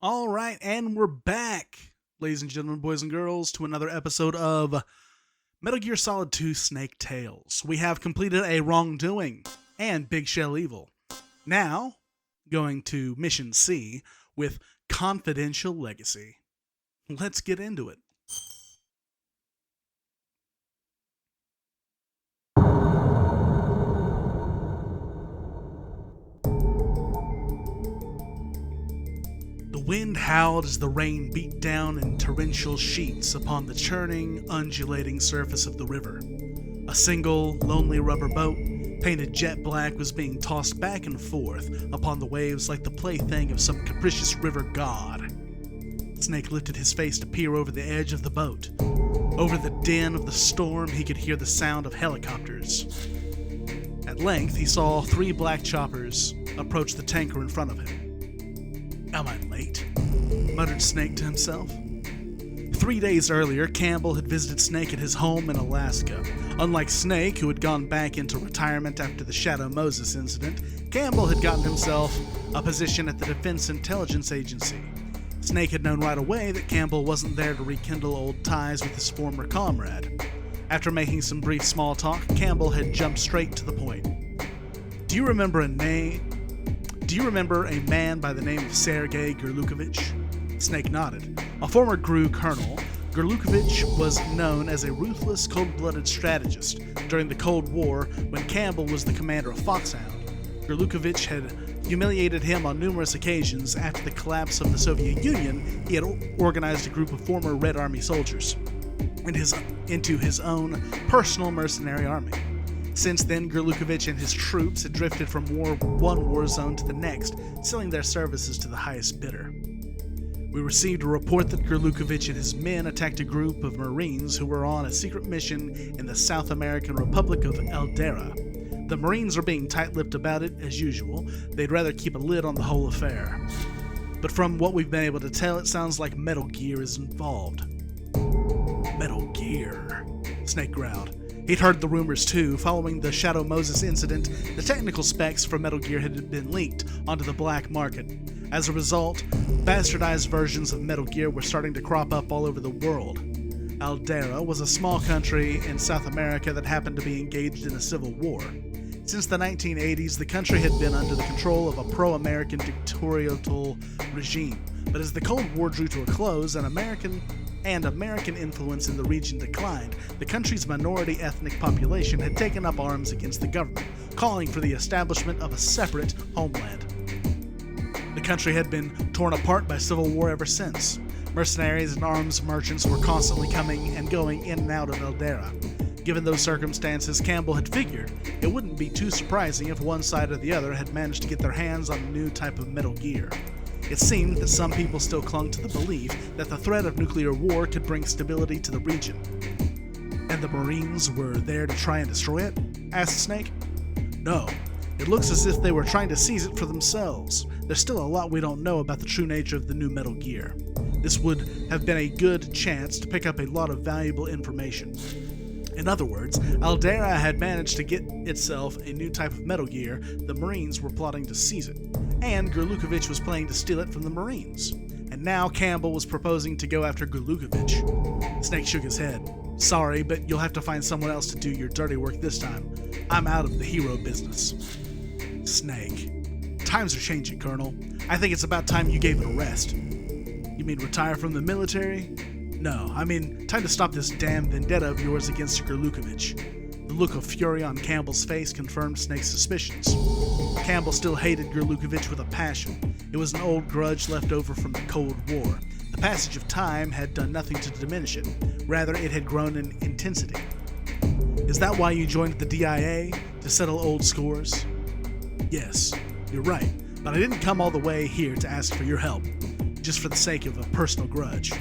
All right, and we're back, ladies and gentlemen, boys and girls, to another episode of Metal Gear Solid 2 Snake Tales. We have completed a wrongdoing and Big Shell Evil. Now, going to Mission C with Confidential Legacy. Let's get into it. The wind howled as the rain beat down in torrential sheets upon the churning, undulating surface of the river. A single, lonely rubber boat, painted jet black, was being tossed back and forth upon the waves like the plaything of some capricious river god. Snake lifted his face to peer over the edge of the boat. Over the din of the storm, he could hear the sound of helicopters. At length, he saw 3 black choppers approach the tanker in front of him. "Am I late?" muttered Snake to himself. 3 days earlier, Campbell had visited Snake at his home in Alaska. Unlike Snake, who had gone back into retirement after the Shadow Moses incident, Campbell had gotten himself a position at the Defense Intelligence Agency. Snake had known right away that Campbell wasn't there to rekindle old ties with his former comrade. After making some brief small talk, Campbell had jumped straight to the point. Do you remember a man by the name of Sergei Gerlukovich?" Snake nodded. A former GRU colonel, Gerlukovich was known as a ruthless, cold-blooded strategist during the Cold War when Campbell was the commander of Foxhound. Gerlukovich had humiliated him on numerous occasions. After the collapse of the Soviet Union, he had organized a group of former Red Army soldiers into his own personal mercenary army. Since then, Gerlukovich and his troops had drifted from one war zone to the next, selling their services to the highest bidder. We received a report that Gerlukovich and his men attacked a group of Marines who were on a secret mission in the South American Republic of Eldera. The Marines are being tight-lipped about it, as usual. They'd rather keep a lid on the whole affair. But from what we've been able to tell, it sounds like Metal Gear is involved. Metal Gear, Snake growled. He'd heard the rumors too. Following the Shadow Moses incident, the technical specs for Metal Gear had been leaked onto the black market. As a result, bastardized versions of Metal Gear were starting to crop up all over the world. Aldera was a small country in South America that happened to be engaged in a civil war. Since the 1980s, the country had been under the control of a pro-American dictatorial regime. But as the Cold War drew to a close, American influence in the region declined, the country's minority ethnic population had taken up arms against the government, calling for the establishment of a separate homeland. The country had been torn apart by civil war ever since. Mercenaries and arms merchants were constantly coming and going in and out of Eldera. Given those circumstances, Campbell had figured it wouldn't be too surprising if one side or the other had managed to get their hands on a new type of Metal Gear. It seemed that some people still clung to the belief that the threat of nuclear war could bring stability to the region. "And the Marines were there to try and destroy it?" asked Snake. "No. It looks as if they were trying to seize it for themselves. There's still a lot we don't know about the true nature of the new Metal Gear. This would have been a good chance to pick up a lot of valuable information." In other words, Aldera had managed to get itself a new type of Metal Gear. The Marines were plotting to seize it, and Gerlukovich was planning to steal it from the Marines. And now Campbell was proposing to go after Gerlukovich. Snake shook his head. "Sorry, but you'll have to find someone else to do your dirty work this time. I'm out of the hero business." Snake. "Times are changing, Colonel. I think it's about time you gave it a rest." "You mean retire from the military?" "No, I mean, time to stop this damn vendetta of yours against Gerlukovich." The look of fury on Campbell's face confirmed Snake's suspicions. Campbell still hated Gerlukovich with a passion. It was an old grudge left over from the Cold War. The passage of time had done nothing to diminish it. Rather, it had grown in intensity. "Is that why you joined the DIA? To settle old scores?" "Yes, you're right, but I didn't come all the way here to ask for your help, just for the sake of a personal grudge."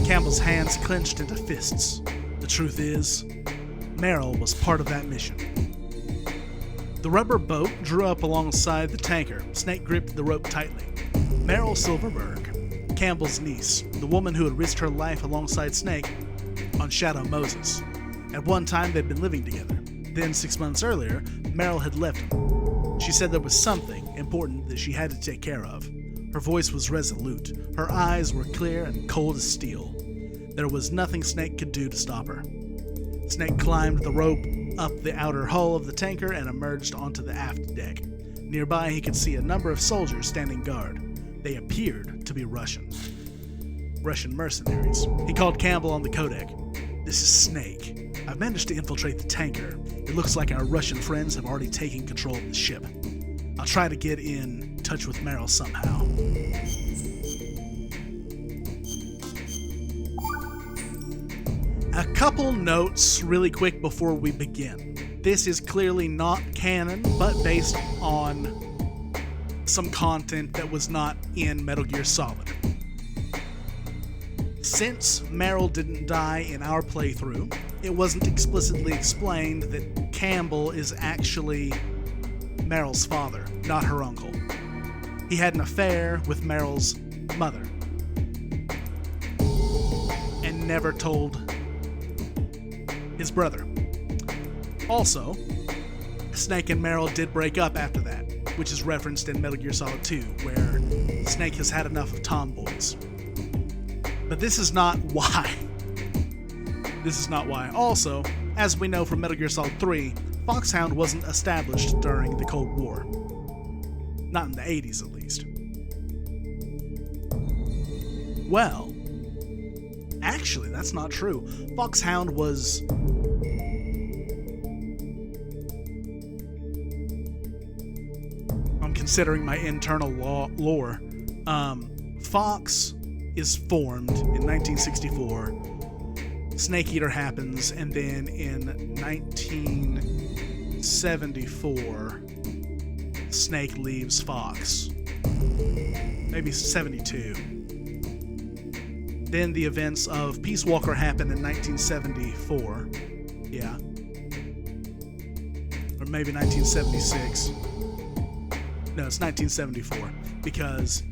Campbell's hands clenched into fists. The truth is, Merrill was part of that mission. The rubber boat drew up alongside the tanker. Snake gripped the rope tightly. Merrill Silverberg, Campbell's niece, the woman who had risked her life alongside Snake on Shadow Moses. At one time, they'd been living together. Then, 6 months earlier, Merrill had left him. She said there was something important that she had to take care of. Her voice was resolute. Her eyes were clear and cold as steel. There was nothing Snake could do to stop her. Snake climbed the rope up the outer hull of the tanker and emerged onto the aft deck. Nearby, he could see a number of soldiers standing guard. They appeared to be Russian mercenaries. He called Campbell on the codec. "This is Snake. I've managed to infiltrate the tanker. It looks like our Russian friends have already taken control of the ship. I'll try to get in touch with Merrill somehow." A couple notes really quick before we begin. This is clearly not canon, but based on some content that was not in Metal Gear Solid. Since Merrill didn't die in our playthrough, it wasn't explicitly explained that Campbell is actually Merrill's father, not her uncle. He had an affair with Merrill's mother and never told his brother. Also, Snake and Merrill did break up after that, which is referenced in Metal Gear Solid 2, where Snake has had enough of tomboys. But this is not why. This is not why. Also, as we know from Metal Gear Solid 3, Foxhound wasn't established during the Cold War. Not in the 80s, at least. Well, actually, that's not true. Foxhound was... I'm considering my internal lore. Fox is formed in 1964. Snake Eater happens, and then in 1974, Snake leaves Fox. Maybe 72. Then the events of Peace Walker happen in 1974. Yeah. Or maybe 1976. No, it's 1974. Because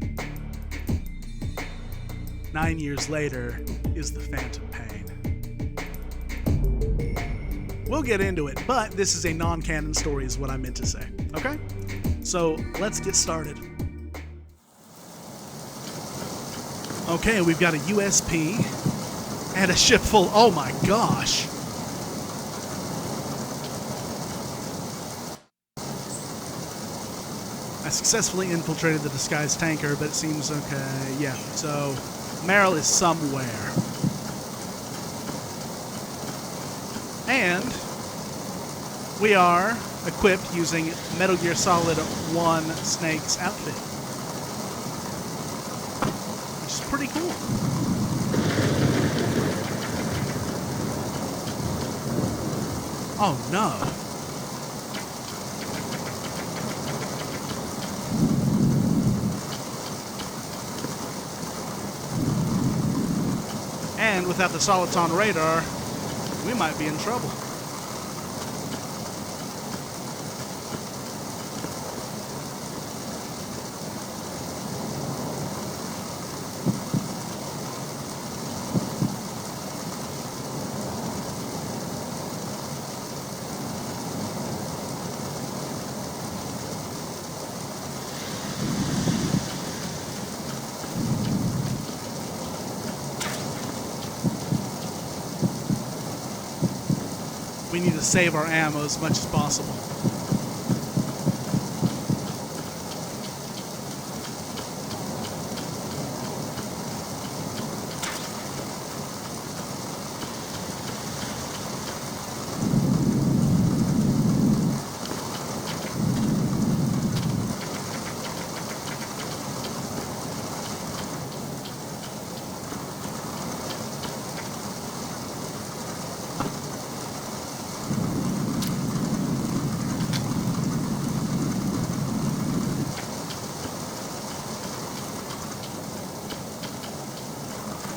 9 years later is the Phantom Pain. We'll get into it, but this is a non-canon story is what I meant to say. Okay? So, let's get started. Okay, we've got a USP and a ship full... Oh my gosh! I successfully infiltrated the disguised tanker, but it seems okay. Yeah, so Merrill is somewhere. And we are equipped using Metal Gear Solid 1 Snake's outfit, which is pretty cool. Oh no. And without the Soliton radar, we might be in trouble. We need to save our ammo as much as possible.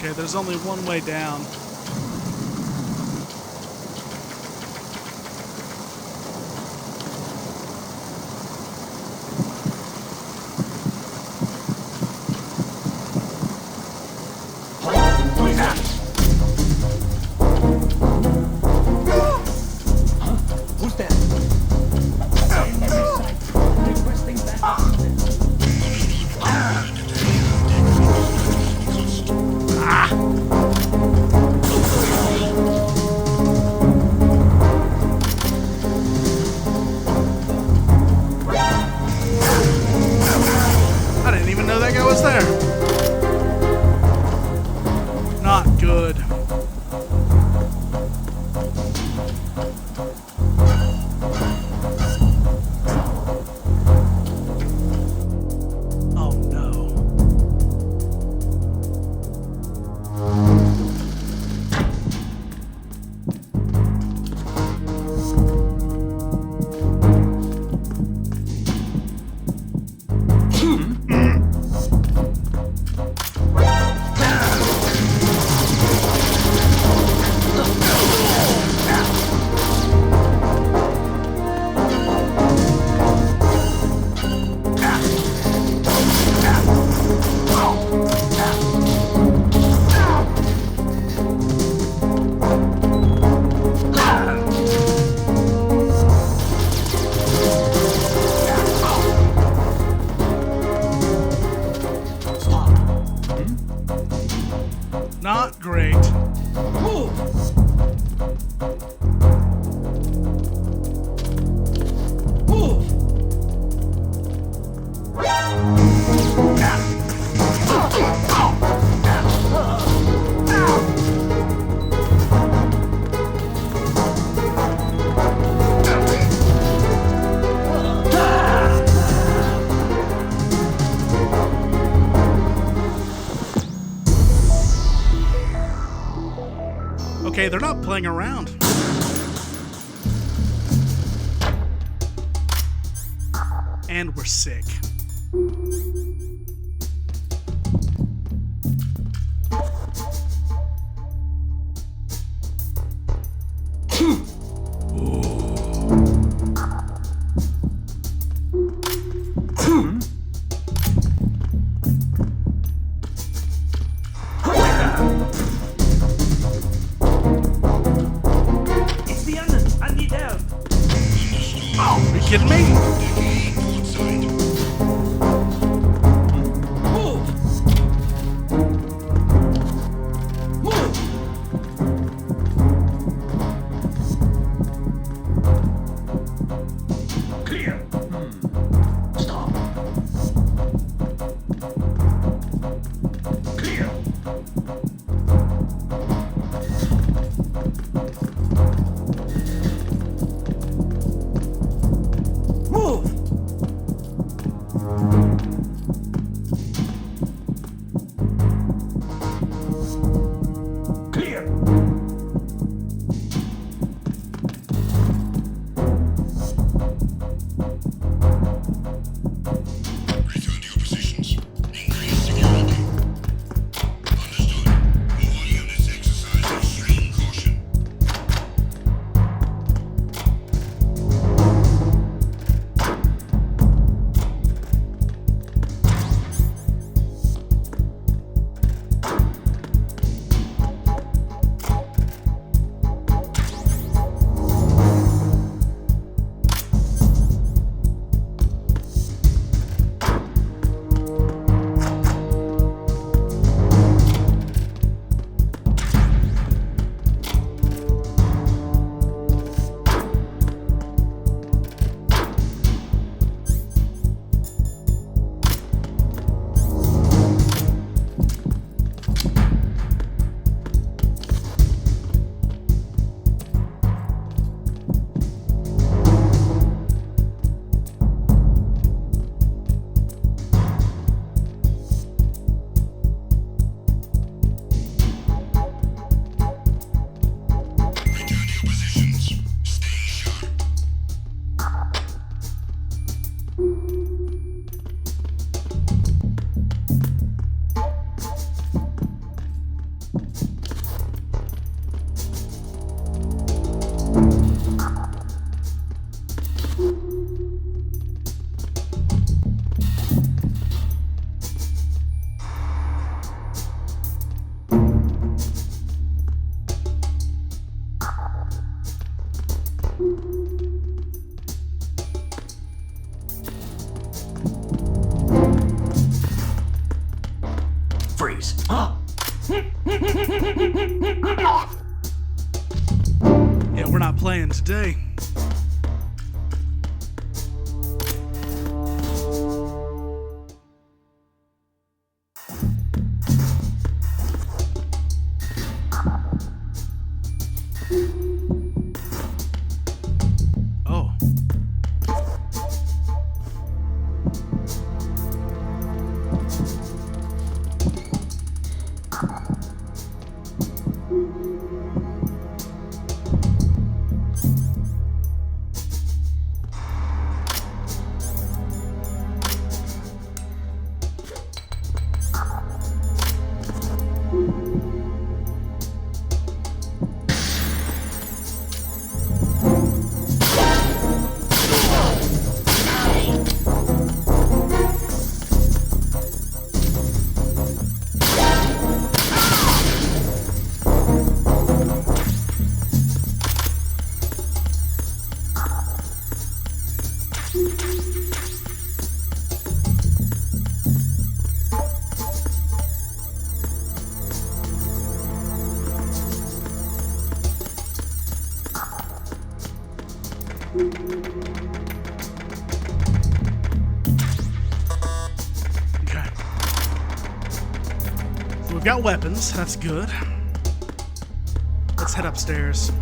Okay, there's only one way down. Who's there? Requesting that. Hey, they're not playing around. And we're sick. It's the enemy. I need help. Are you kidding me? Move. Move. Clear. Stop. Clear. Move. Clear. Return to your positions. Increase security. Understood. All units exercise extreme caution. Return to your positions. Stay sharp. Freeze. Huh? Yeah, we're not playing today. Oh. Okay. So we've got weapons. That's good. Let's head upstairs.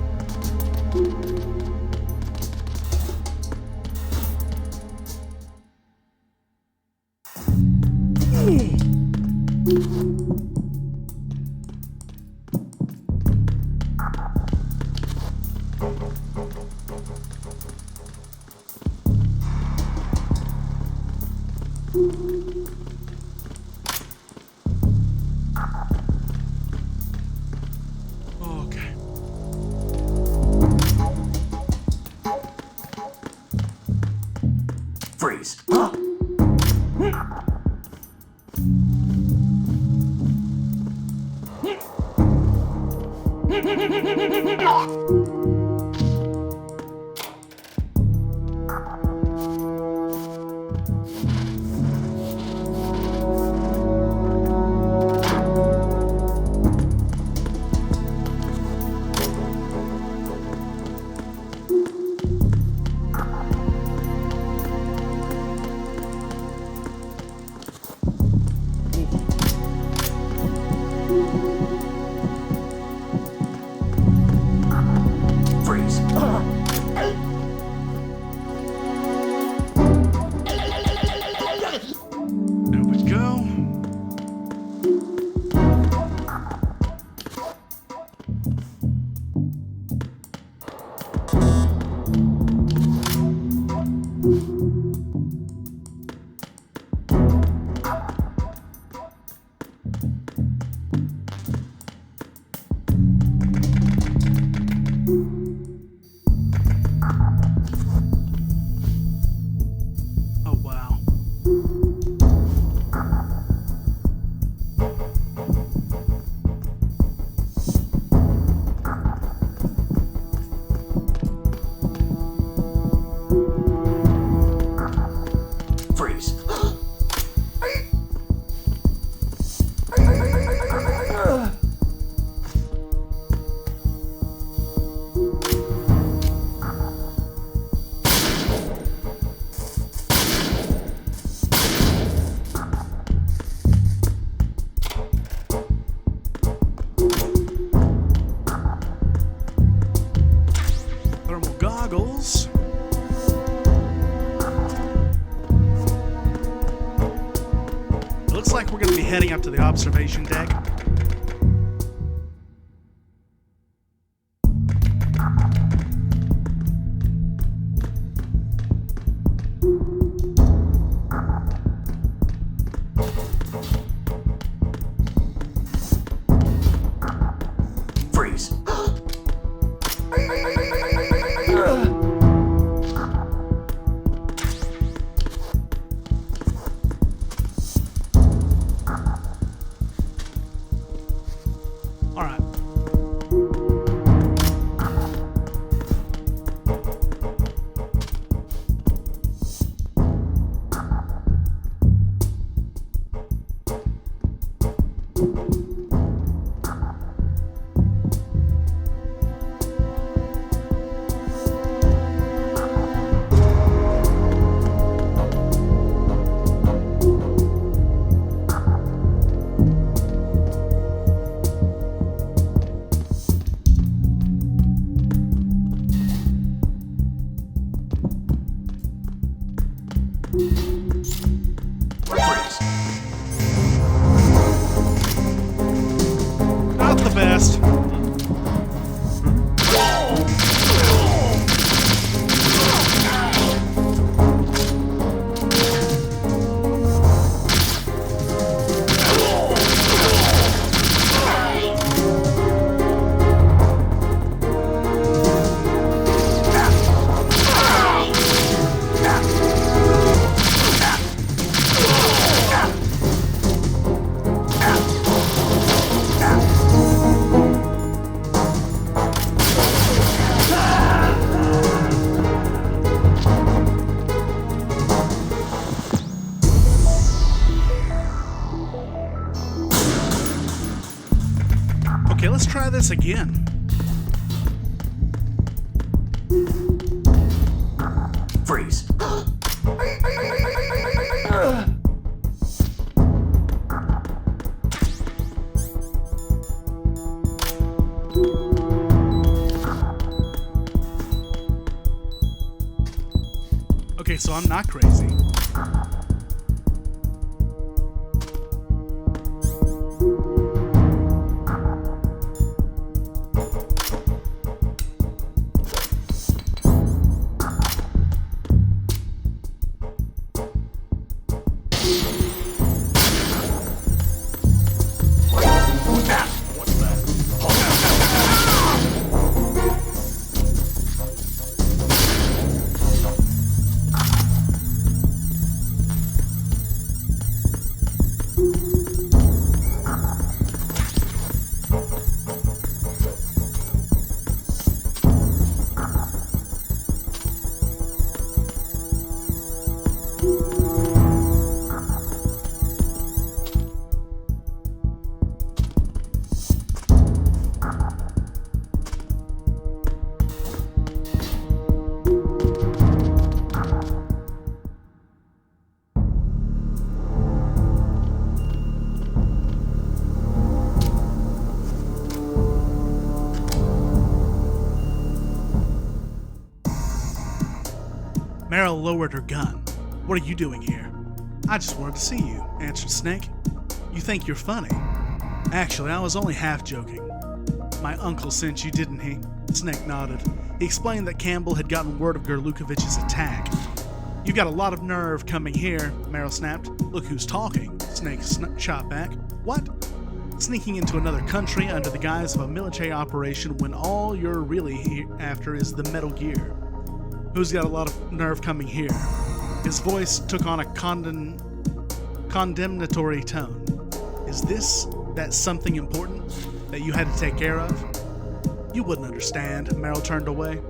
Okay. Freeze. Huh? Freeze. There we go. Oh, wow. Freeze. Thermal goggles. Looks like we're going to be heading up to the observation deck. Freeze. All right. Freeze. Not the best. Okay, let's try this again. Freeze. Okay, so I'm not crazy. Merrill lowered her gun. What are you doing here? I just wanted to see you, answered Snake. You think you're funny? Actually, I was only half joking. My uncle sent you, didn't he? Snake nodded. He explained that Campbell had gotten word of Gerlukovich's attack. You got a lot of nerve coming here, Merrill snapped. Look who's talking, Snake shot back. What? Sneaking into another country under the guise of a military operation when all you're really after is the Metal Gear. Who's got a lot of nerve coming here? His voice took on a condemnatory tone. Is that something important that you had to take care of? You wouldn't understand, Merrill turned away.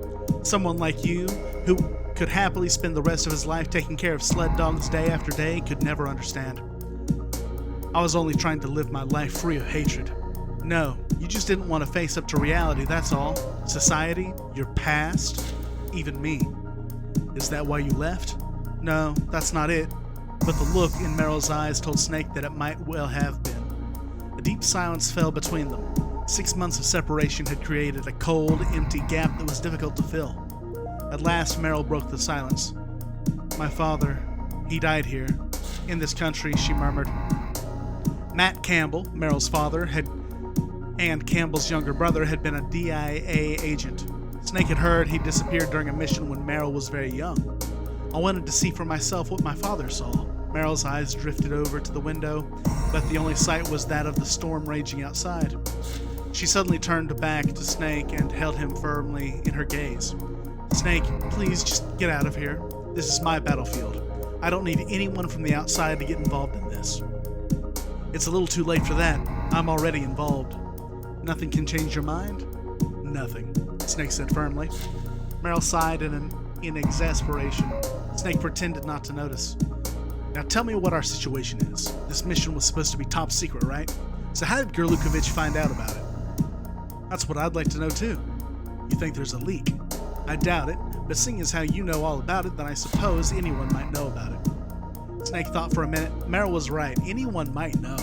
Someone like you, who could happily spend the rest of his life taking care of sled dogs day after day, could never understand. I was only trying to live my life free of hatred. No, you just didn't want to face up to reality, that's all. Society, your past, even me. Is that why you left? No, that's not it. But the look in Merrill's eyes told Snake that it might well have been. A deep silence fell between them. 6 months of separation had created a cold, empty gap that was difficult to fill. At last, Merrill broke the silence. My father, he died here, in this country, she murmured. Matt Campbell, Merrill's father, and Campbell's younger brother had been a DIA agent. Snake had heard he disappeared during a mission when Merrill was very young. I wanted to see for myself what my father saw. Merrill's eyes drifted over to the window, but the only sight was that of the storm raging outside. She suddenly turned back to Snake and held him firmly in her gaze. Snake, please just get out of here. This is my battlefield. I don't need anyone from the outside to get involved in this. It's a little too late for that. I'm already involved. Nothing can change your mind? Nothing, Snake said firmly. Merrill sighed in exasperation. Snake pretended not to notice. Now tell me what our situation is. This mission was supposed to be top secret, right? So how did Gerlukovich find out about it? That's what I'd like to know too. You think there's a leak? I doubt it, but seeing as how you know all about it, then I suppose anyone might know about it. Snake thought for a minute. Merrill was right. Anyone might know.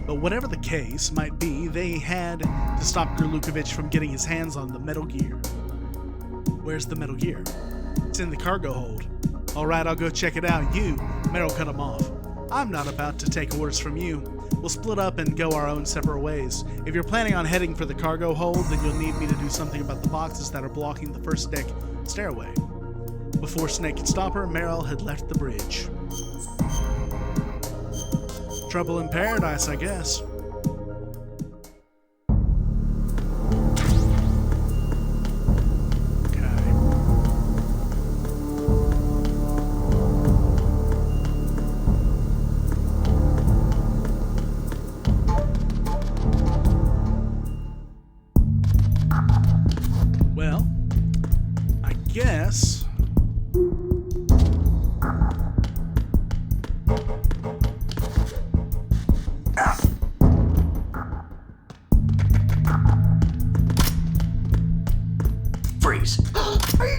But whatever the case might be, they had to stop Gerlukovich from getting his hands on the Metal Gear. Where's the Metal Gear? It's in the cargo hold. All right, I'll go check it out. You, Merrill cut him off. I'm not about to take orders from you. We'll split up and go our own separate ways. If you're planning on heading for the cargo hold, then you'll need me to do something about the boxes that are blocking the first deck stairway. Before Snake could stop her, Merrill had left the bridge. Trouble in paradise, I guess. Well, I guess... Freeze. Okay.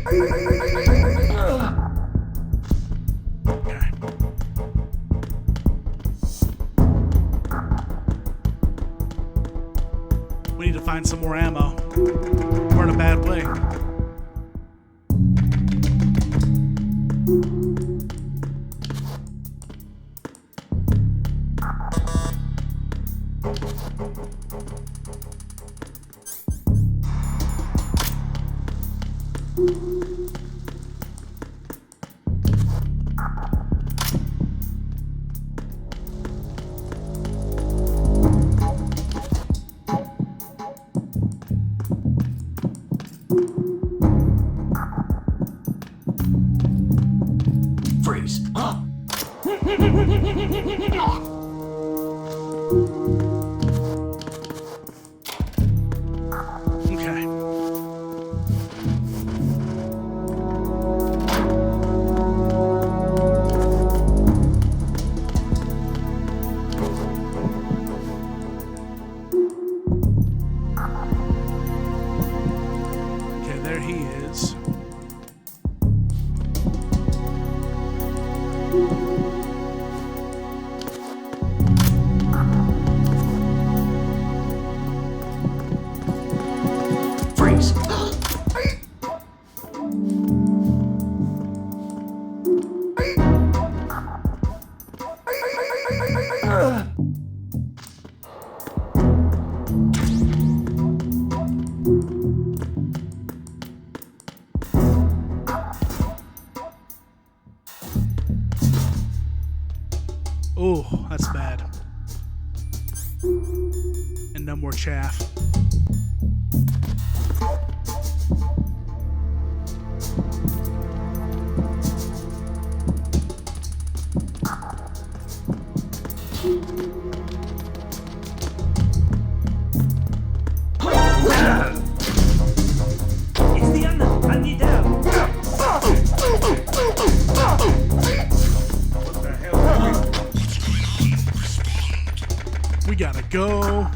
We need to find some more ammo. We're in a bad way. Freeze. Okay. Okay, there he is. Oh, that's bad. And no more chaff. We gotta go.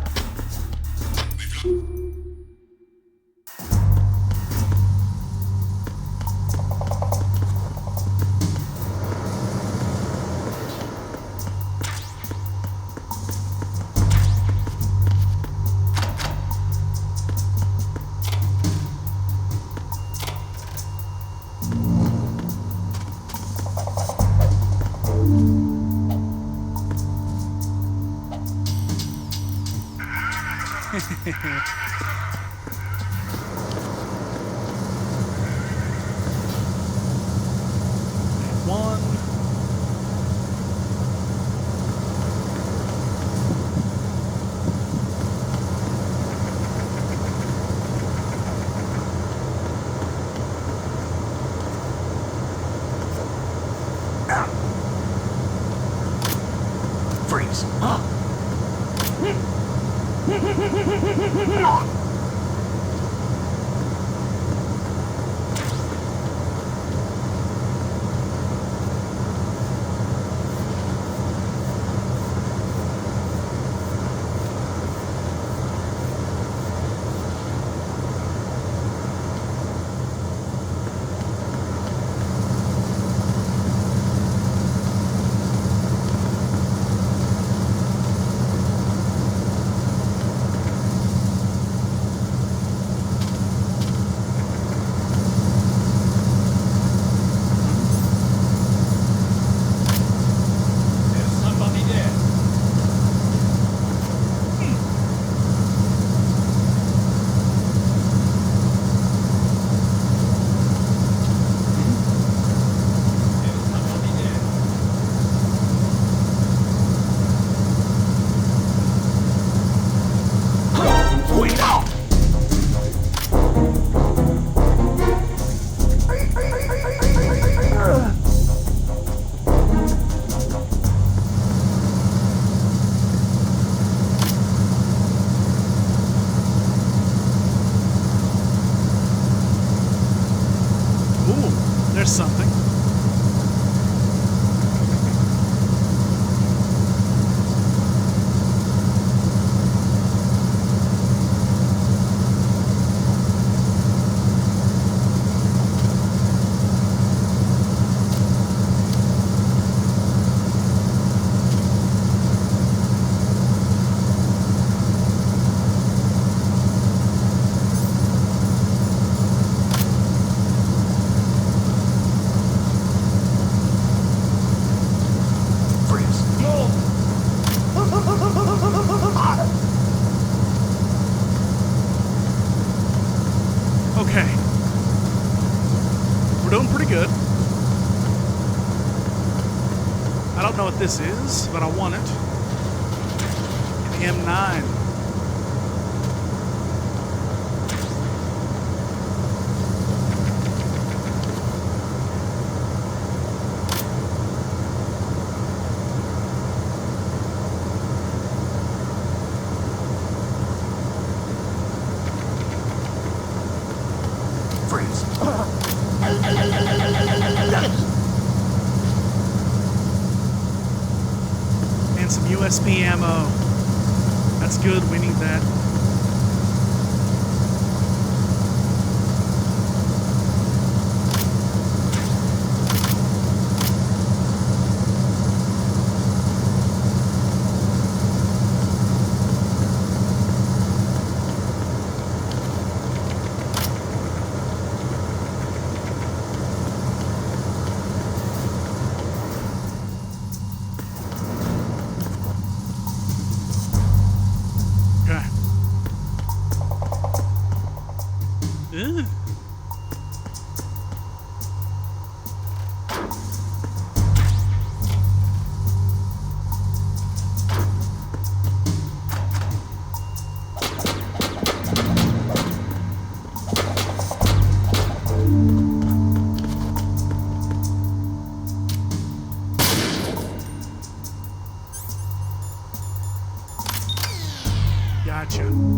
One. Freeze. Ooh, there's something. Okay. We're doing pretty good. I don't know what this is, but I want it. An M9. Freeze. And some USB ammo. That's good, we need that. Okay. Gotcha.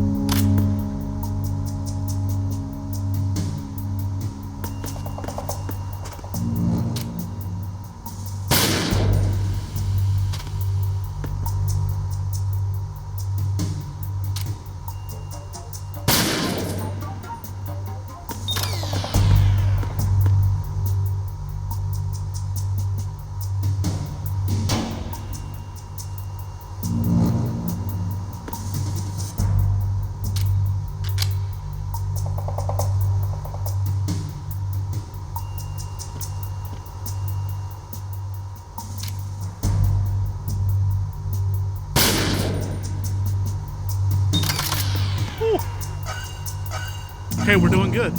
Okay, we're doing good.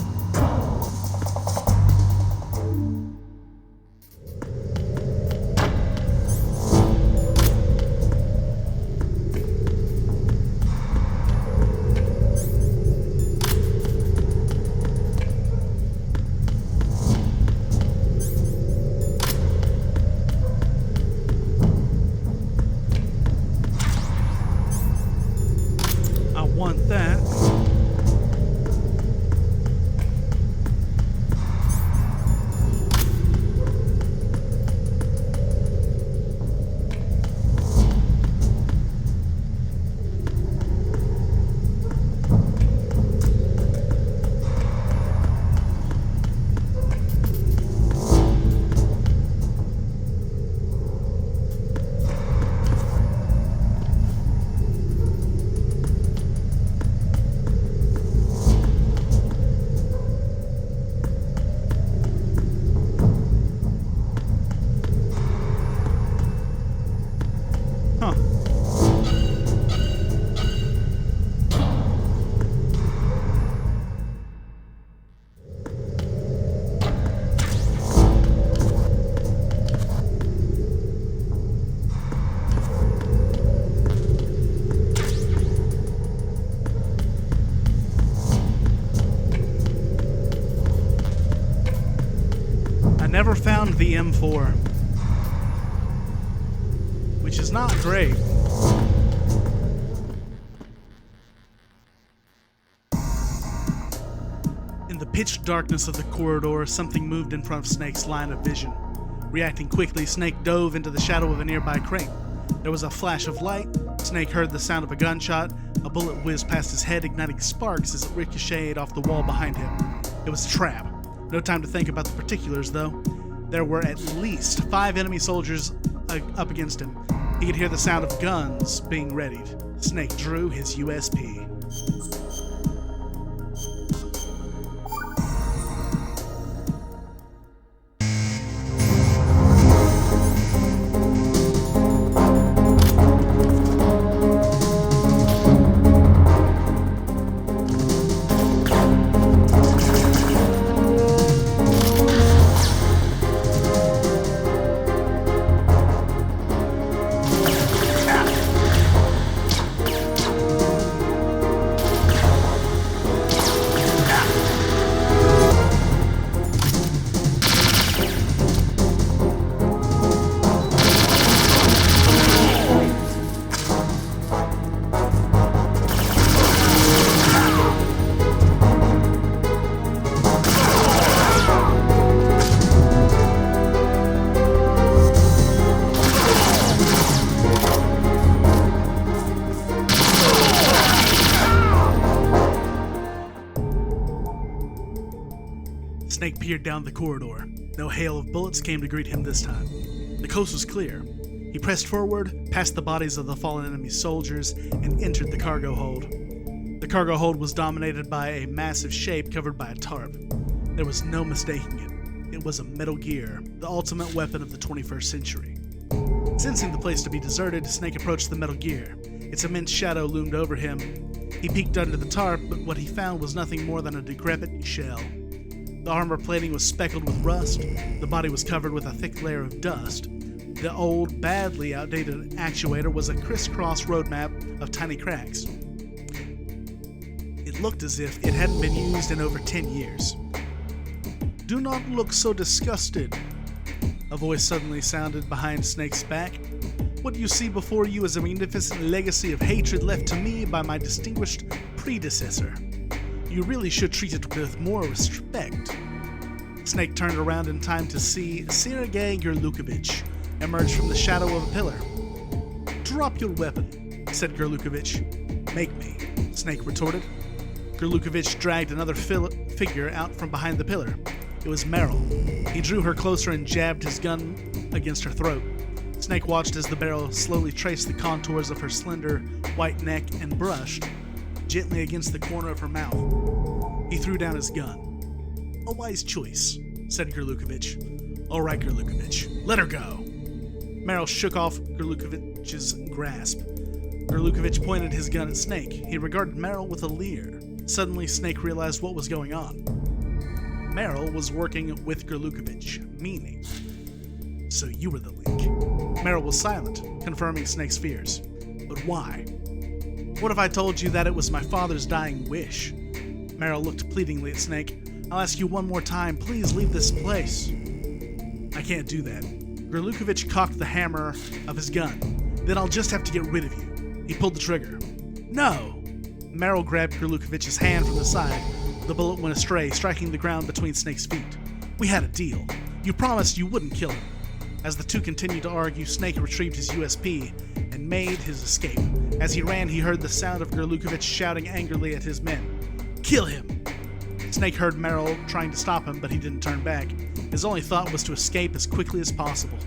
I want that. Huh. I never found the M4, which is not great. In the pitch darkness of the corridor, something moved in front of Snake's line of vision. Reacting quickly, Snake dove into the shadow of a nearby crate. There was a flash of light. Snake heard the sound of a gunshot. A bullet whizzed past his head, igniting sparks as it ricocheted off the wall behind him. It was a trap. No time to think about the particulars, though. There were at least 5 enemy soldiers up against him. He could hear the sound of guns being readied. Snake drew his USP. Snake peered down the corridor. No hail of bullets came to greet him this time. The coast was clear. He pressed forward, past the bodies of the fallen enemy soldiers, and entered the cargo hold. The cargo hold was dominated by a massive shape covered by a tarp. There was no mistaking it. It was a Metal Gear, the ultimate weapon of the 21st century. Sensing the place to be deserted, Snake approached the Metal Gear. Its immense shadow loomed over him. He peeked under the tarp, but what he found was nothing more than a decrepit shell. The armor plating was speckled with rust. The body was covered with a thick layer of dust. The old, badly outdated actuator was a crisscross roadmap of tiny cracks. It looked as if it hadn't been used in over 10 years. "Do not look so disgusted," a voice suddenly sounded behind Snake's back. What you see before you is a magnificent legacy of hatred left to me by my distinguished predecessor. You really should treat it with more respect." Snake turned around in time to see Sergei Gerlukovich emerge from the shadow of a pillar. "Drop your weapon," said Gerlukovich. "Make me," Snake retorted. Gerlukovich dragged another figure out from behind the pillar. It was Meryl. He drew her closer and jabbed his gun against her throat. Snake watched as the barrel slowly traced the contours of her slender, white neck and brushed gently against the corner of her mouth. He threw down his gun. "A wise choice," said Gerlukovich. "All right, Gerlukovich, let her go." Meryl shook off Gerlukovich's grasp. Gerlukovich pointed his gun at Snake. He regarded Meryl with a leer. Suddenly, Snake realized what was going on. Meryl was working with Gerlukovich, meaning, "So you were the link." Meryl was silent, confirming Snake's fears. "But why? What if I told you that it was my father's dying wish?" Meryl looked pleadingly at Snake. "I'll ask you one more time, please leave this place." "I can't do that." Gerlukovich cocked the hammer of his gun. "Then I'll just have to get rid of you." He pulled the trigger. "No!" Meryl grabbed Gerlukovich's hand from the side. The bullet went astray, striking the ground between Snake's feet. "We had a deal. You promised you wouldn't kill him." As the two continued to argue, Snake retrieved his USP and made his escape. As he ran, he heard the sound of Gerlukovich shouting angrily at his men. "Kill him!" Snake heard Meryl trying to stop him, but he didn't turn back. His only thought was to escape as quickly as possible.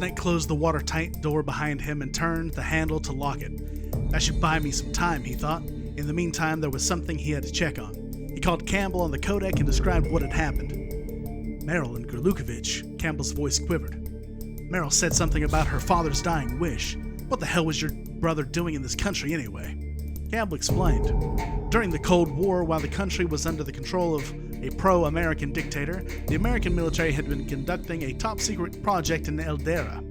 Snake closed the watertight door behind him and turned the handle to lock it. That should buy me some time, he thought. In the meantime, there was something he had to check on. He called Campbell on the codec and described what had happened. "Meryl and Gerlukovich," Campbell's voice quivered. "Meryl said something about her father's dying wish. What the hell was your brother doing in this country anyway?" Campbell explained. During the Cold War, while the country was under the control of a pro-American dictator, the American military had been conducting a top-secret project in Eldera.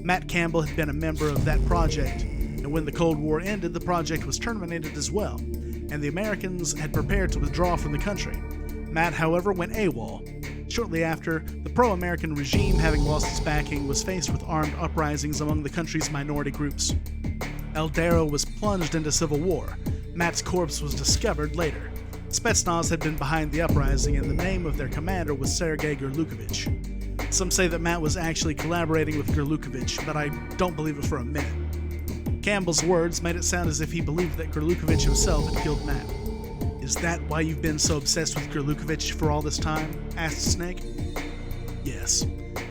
Matt Campbell had been a member of that project, and when the Cold War ended, the project was terminated as well, and the Americans had prepared to withdraw from the country. Matt, however, went AWOL. Shortly after, the pro-American regime, having lost its backing, was faced with armed uprisings among the country's minority groups. Eldera was plunged into civil war. Matt's corpse was discovered later. Spetsnaz had been behind the uprising, and the name of their commander was Sergei Gerlukovich. Some say that Matt was actually collaborating with Gerlukovich, but I don't believe it for a minute. Campbell's words made it sound as if he believed that Gerlukovich himself had killed Matt. "Is that why you've been so obsessed with Gerlukovich for all this time?" asked Snake. "Yes,"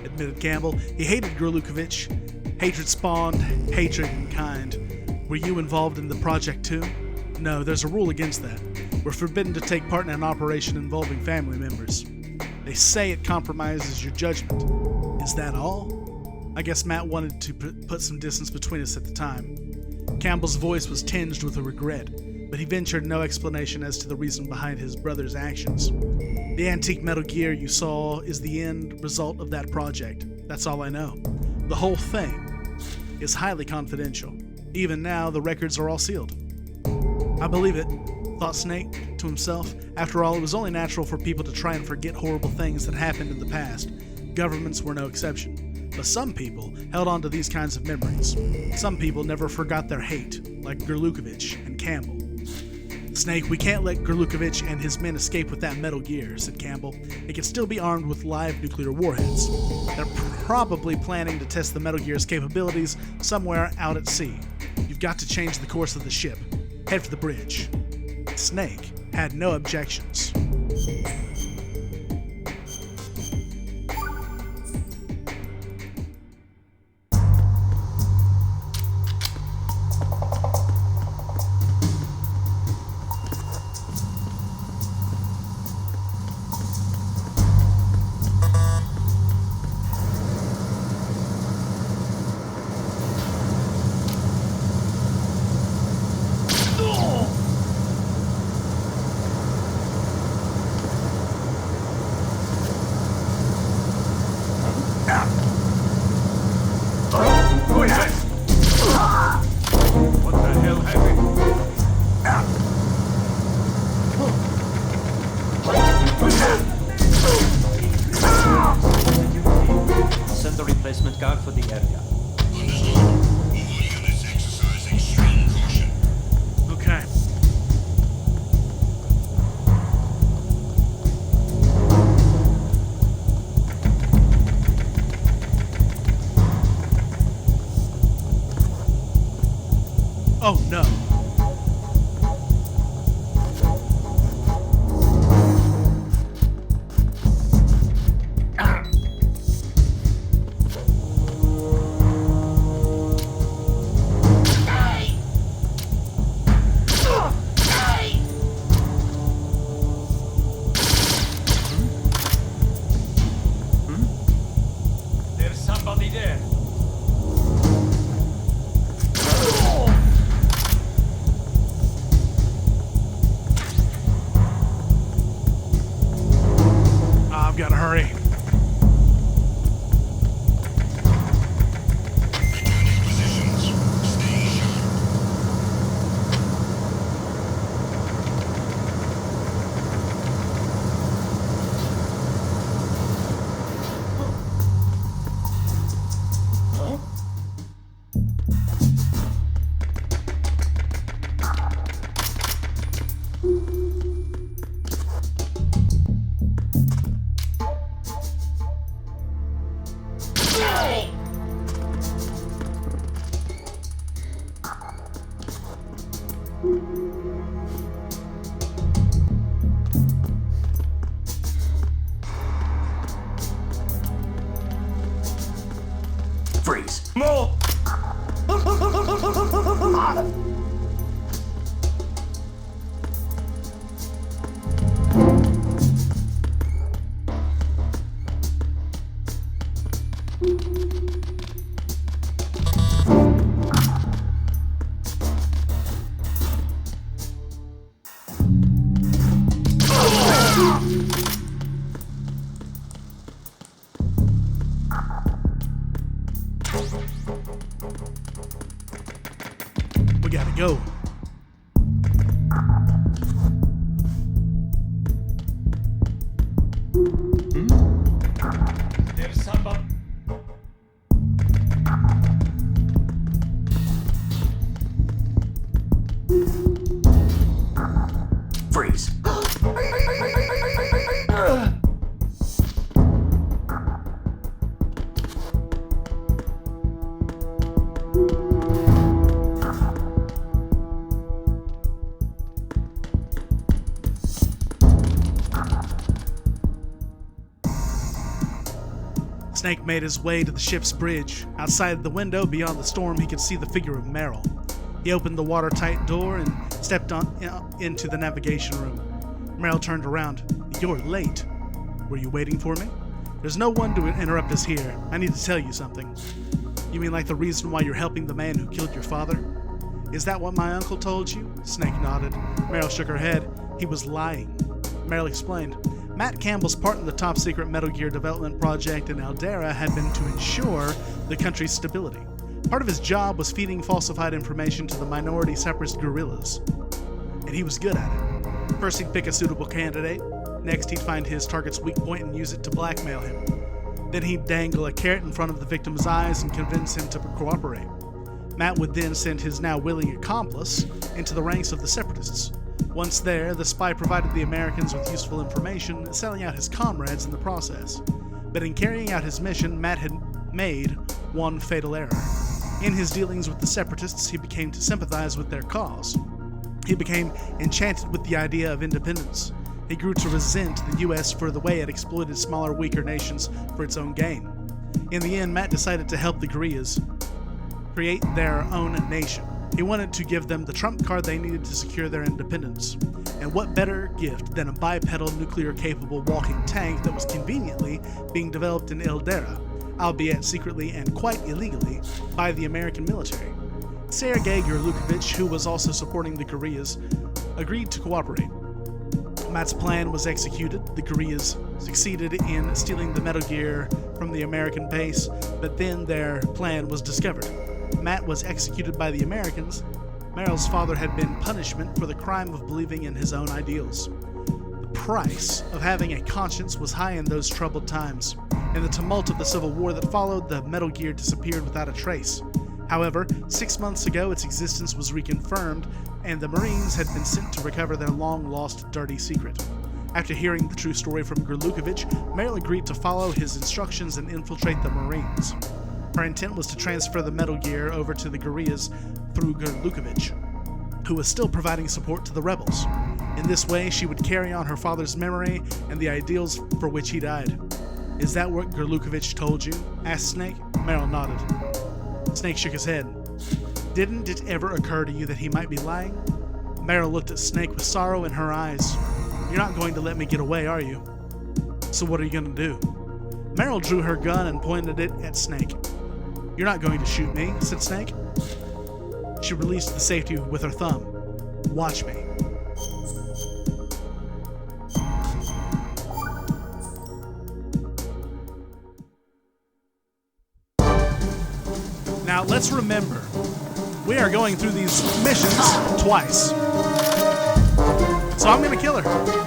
admitted Campbell. "He hated Gerlukovich. Hatred spawned hatred in kind. Were you involved in the project too?" "No, there's a rule against that. We're forbidden to take part in an operation involving family members. They say it compromises your judgment." "Is that all?" "I guess Matt wanted to put some distance between us at the time." Campbell's voice was tinged with a regret, but he ventured no explanation as to the reason behind his brother's actions. The antique Metal Gear you saw is the end result of that project. That's all I know. The whole thing is highly confidential. Even now, the records are all sealed. I believe it, thought Snake to himself. After all, it was only natural for people to try and forget horrible things that happened in the past. Governments were no exception. But some people held on to these kinds of memories. Some people never forgot their hate, like Gerlukovich and Campbell. Snake, we can't let Gerlukovich and his men escape with that Metal Gear, said Campbell. It can still be armed with live nuclear warheads. They're probably planning to test the Metal Gear's capabilities somewhere out at sea. You've got to change the course of the ship. Head for the bridge. Snake had no objections. Send a replacement guard for the area. Understood. All units exercise extreme caution. Okay. Oh no. There's somebody there. I've got to hurry. Return to your positions. Stay sharp. Freeze. More! We gotta go. There's somebody. Freeze. Snake made his way to the ship's bridge. Outside the window, beyond the storm, he could see the figure of Merrill. He opened the watertight door and stepped into the navigation room. Merrill turned around. "You're late. Were you waiting for me?" "There's no one to interrupt us here. I need to tell you something." "You mean like the reason why you're helping the man who killed your father?" "Is that what my uncle told you?" Snake nodded. Merrill shook her head. He was lying. Merrill explained. Matt Campbell's part in the top-secret Metal Gear development project in Eldera had been to ensure the country's stability. Part of his job was feeding falsified information to the minority separatist guerrillas, and he was good at it. First, he'd pick a suitable candidate. Next, he'd find his target's weak point and use it to blackmail him. Then he'd dangle a carrot in front of the victim's eyes and convince him to cooperate. Matt would then send his now willing accomplice into the ranks of the separatists. Once there, the spy provided the Americans with useful information, selling out his comrades in the process. But in carrying out his mission, Matt had made one fatal error. In his dealings with the separatists, he became to sympathize with their cause. He became enchanted with the idea of independence. He grew to resent the U.S. for the way it exploited smaller, weaker nations for its own gain. In the end, Matt decided to help the guerrillas create their own nation. He wanted to give them the trump card they needed to secure their independence. And what better gift than a bipedal, nuclear-capable walking tank that was conveniently being developed in Eldera, albeit secretly and quite illegally, by the American military. Sergei Gurlukovich, who was also supporting the guerrillas, agreed to cooperate. Matt's plan was executed. The guerrillas succeeded in stealing the Metal Gear from the American base, but then their plan was discovered. Matt was executed by the Americans. Meryl's father had been punishment for the crime of believing in his own ideals. The price of having a conscience was high in those troubled times. In the tumult of the Civil War that followed, the Metal Gear disappeared without a trace. However, 6 months ago its existence was reconfirmed, and the Marines had been sent to recover their long-lost dirty secret. After hearing the true story from Gurlukovich, Meryl agreed to follow his instructions and infiltrate the Marines. Her intent was to transfer the Metal Gear over to the guerrillas through Gurlukovich, who was still providing support to the rebels. In this way, she would carry on her father's memory and the ideals for which he died. "Is that what Gurlukovich told you?" asked Snake. Meryl nodded. Snake shook his head. "Didn't it ever occur to you that he might be lying?" Meryl looked at Snake with sorrow in her eyes. "You're not going to let me get away, are you?" "So what are you going to do?" Meryl drew her gun and pointed it at Snake. "You're not going to shoot me," said Snake. She released the safety with her thumb. "Watch me." Now, let's remember, we are going through these missions twice. So I'm going to kill her.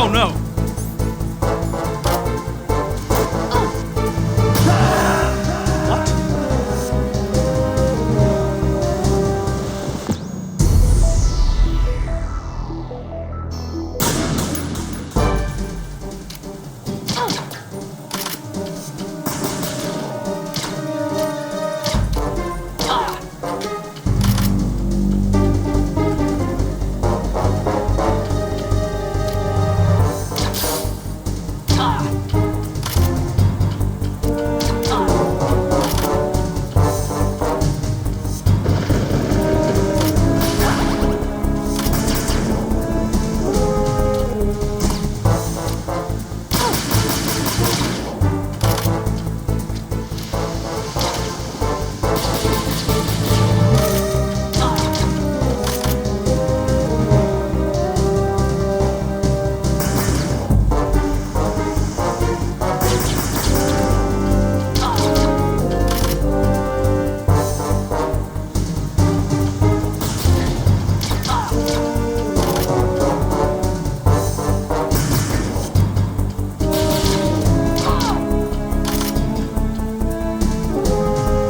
Oh no! What?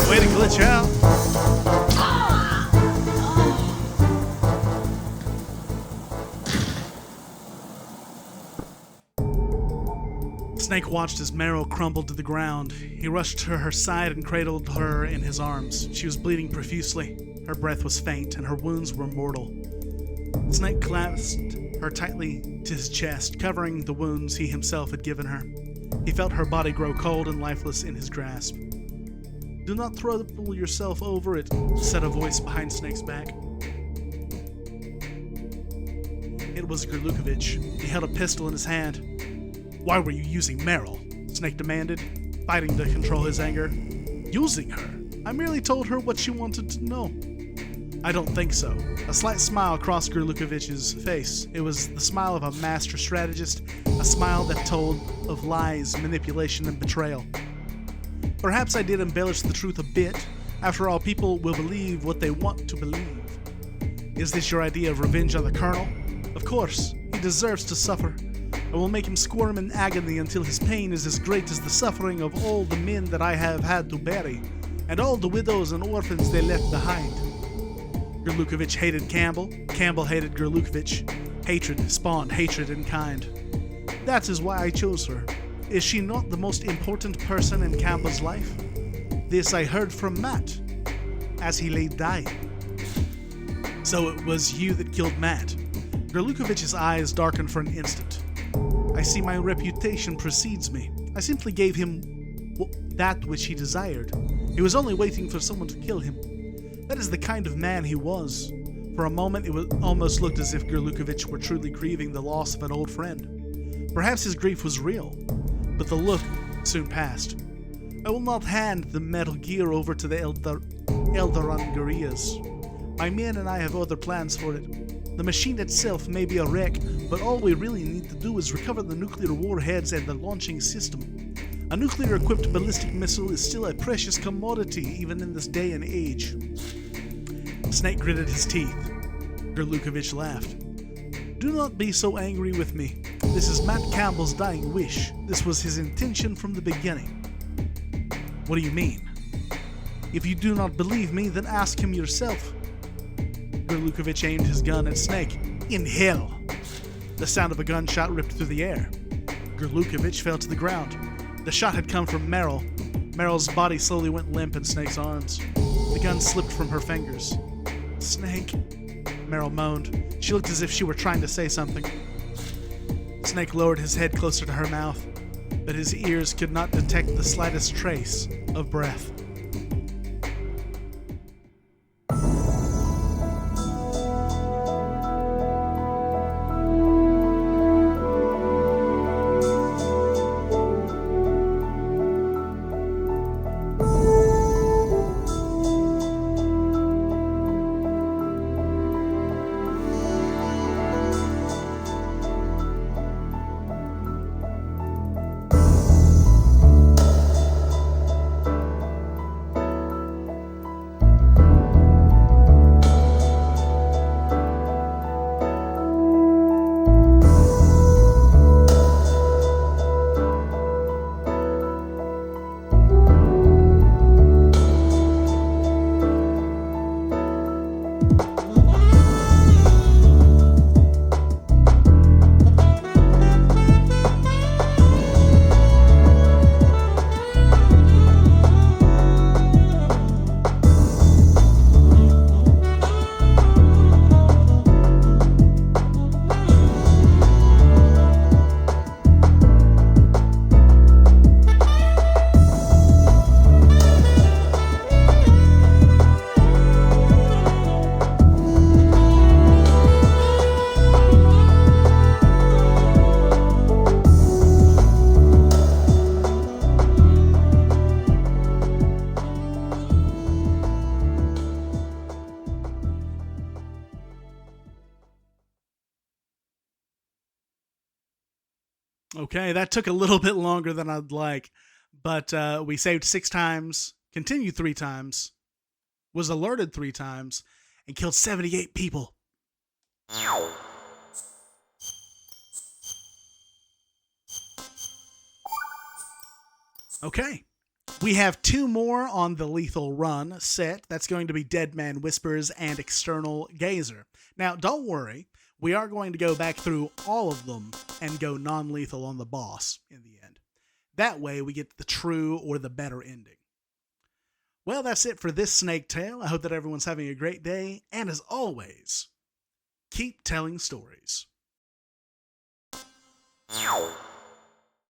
Way to glitch out. Snake watched as Meryl crumbled to the ground. He rushed to her side and cradled her in his arms. She was bleeding profusely. Her breath was faint, and her wounds were mortal. Snake clasped her tightly to his chest, covering the wounds he himself had given her. He felt her body grow cold and lifeless in his grasp. "Do not throw yourself over it," said a voice behind Snake's back. It was Gerlukovich. He held a pistol in his hand. "Why were you using Meryl?" Snake demanded, fighting to control his anger. "Using her? I merely told her what she wanted to know." "I don't think so." A slight smile crossed Gerlukovich's face. It was the smile of a master strategist, a smile that told of lies, manipulation, and betrayal. "Perhaps I did embellish the truth a bit. After all, people will believe what they want to believe. Is this your idea of revenge on the Colonel? Of course, he deserves to suffer. I will make him squirm in agony until his pain is as great as the suffering of all the men that I have had to bury, and all the widows and orphans they left behind." Gerlukovich hated Campbell. Campbell hated Gerlukovich. Hatred spawned hatred in kind. "That is why I chose her. Is she not the most important person in Campbell's life? This I heard from Matt as he lay dying." "So it was you that killed Matt?" Gerlukovich's eyes darkened for an instant. "I see my reputation precedes me. I simply gave him that which he desired. He was only waiting for someone to kill him. That is the kind of man he was." For a moment, it almost looked as if Gerlukovich were truly grieving the loss of an old friend. Perhaps his grief was real, but the look soon passed. "I will not hand the Metal Gear over to the Eldaran guerrillas. My men and I have other plans for it. The machine itself may be a wreck, but all we really need to do is recover the nuclear warheads and the launching system. A nuclear-equipped ballistic missile is still a precious commodity even in this day and age." Snake gritted his teeth. Gerlukovich laughed. "Do not be so angry with me. This is Matt Campbell's dying wish. This was his intention from the beginning." "What do you mean?" "If you do not believe me, then ask him yourself." Gerlukovich aimed his gun at Snake. "In hell!" The sound of a gunshot ripped through the air. Gerlukovich fell to the ground. The shot had come from Meryl. Meryl's body slowly went limp in Snake's arms. The gun slipped from her fingers. "Snake," Meryl moaned. She looked as if she were trying to say something. Snake lowered his head closer to her mouth, but his ears could not detect the slightest trace of breath. Okay, that took a little bit longer than I'd like, but we saved 6 times, continued 3 times, was alerted 3 times, and killed 78 people. Okay. We have 2 more on the lethal run set. That's going to be Dead Man Whispers and External Gazer. Now, don't worry. We are going to go back through all of them and go non-lethal on the boss in the end. That way, we get the true or the better ending. Well, that's it for this Snake Tale. I hope that everyone's having a great day. And as always, keep telling stories.